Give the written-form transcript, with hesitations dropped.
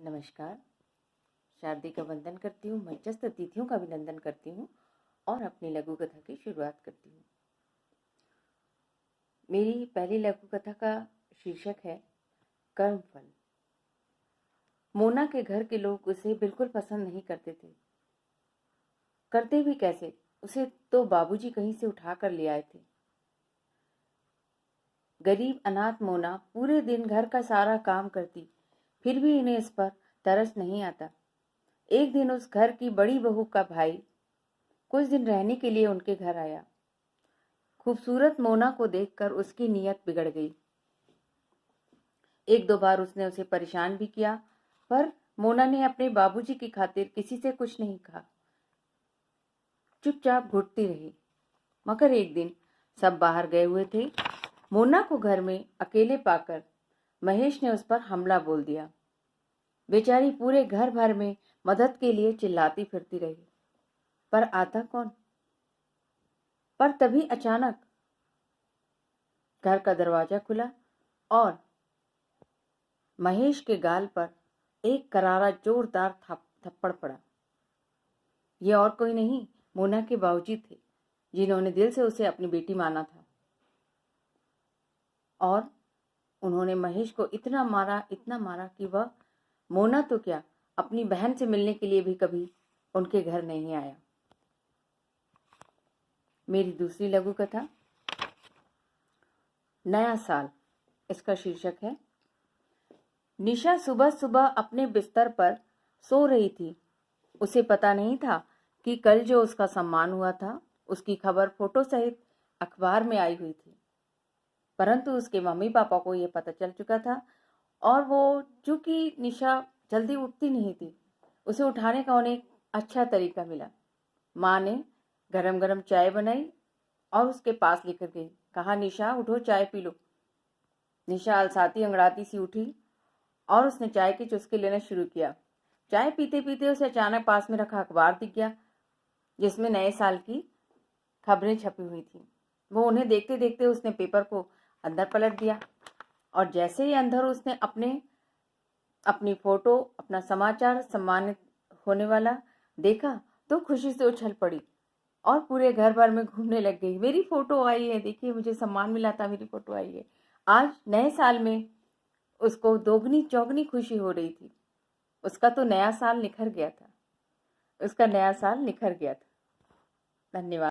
नमस्कार। शारदी का वंदन करती हूँ, मंचस्थ अतिथियों का अभिनंदन करती हूँ और अपनी लघु कथा की शुरुआत करती हूँ। मेरी पहली लघु कथा का शीर्षक है कर्मफल। मोना के घर के लोग उसे बिल्कुल पसंद नहीं करते थे। करते भी कैसे, उसे तो बाबूजी कहीं से उठा कर ले आए थे। गरीब अनाथ मोना पूरे दिन घर का सारा काम करती, फिर भी इन्हें इस पर तरस नहीं आता। एक दिन उस घर की बड़ी बहू का भाई कुछ दिन रहने के लिए उनके घर आया। खूबसूरत मोना को देखकर उसकी नीयत बिगड़ गई। एक दो बार उसने उसे परेशान भी किया, पर मोना ने अपने बाबूजी की खातिर किसी से कुछ नहीं कहा, चुपचाप घुटती रही। मगर एक दिन सब बाहर गए हुए थे। मोना को घर में अकेले पाकर महेश ने उस पर हमला बोल दिया। बेचारी पूरे घर भर में मदद के लिए चिल्लाती फिरती रही, पर आता कौन। पर तभी अचानक घर का दरवाजा खुला और महेश के गाल पर एक करारा जोरदार थप्पड़ पड़ा। ये और कोई नहीं, मोना के बाबूजी थे, जिन्होंने दिल से उसे अपनी बेटी माना था। और उन्होंने महेश को इतना मारा कि वह मोना तो क्या, अपनी बहन से मिलने के लिए भी कभी उनके घर नहीं आया। मेरी दूसरी लघु कथा नया साल, इसका शीर्षक है निशा सुबह सुबह अपने बिस्तर पर सो रही थी। उसे पता नहीं था कि कल जो उसका सम्मान हुआ था, उसकी खबर फोटो सहित अखबार में आई हुई थी। परंतु उसके मम्मी पापा को यह पता चल चुका था और वो चूंकि निशा जल्दी उठती नहीं थी, उसे उठाने का उन्हें अच्छा तरीका मिला। माँ ने गरम गरम चाय बनाई और उसके पास लेकर गई। कहा, निशा उठो, चाय पी लो। निशा अलसाती अंगड़ाती सी उठी और उसने चाय के चुस्के लेना शुरू किया। चाय पीते पीते उसे अचानक पास में रखा अखबार दिख गया, जिसमें नए साल की खबरें छपी हुई थी। वो उन्हें देखते देखते उसने पेपर को अंदर पलट दिया और जैसे ही अंदर उसने अपनी फोटो, अपना समाचार सम्मानित होने वाला देखा तो खुशी से उछल पड़ी और पूरे घर भर में घूमने लग गई। मेरी फोटो आई है, देखिए मुझे सम्मान मिला था, मेरी फोटो आई है। आज नए साल में उसको दोगुनी चौगुनी खुशी हो रही थी। उसका तो नया साल निखर गया था, उसका नया साल निखर गया था। धन्यवाद।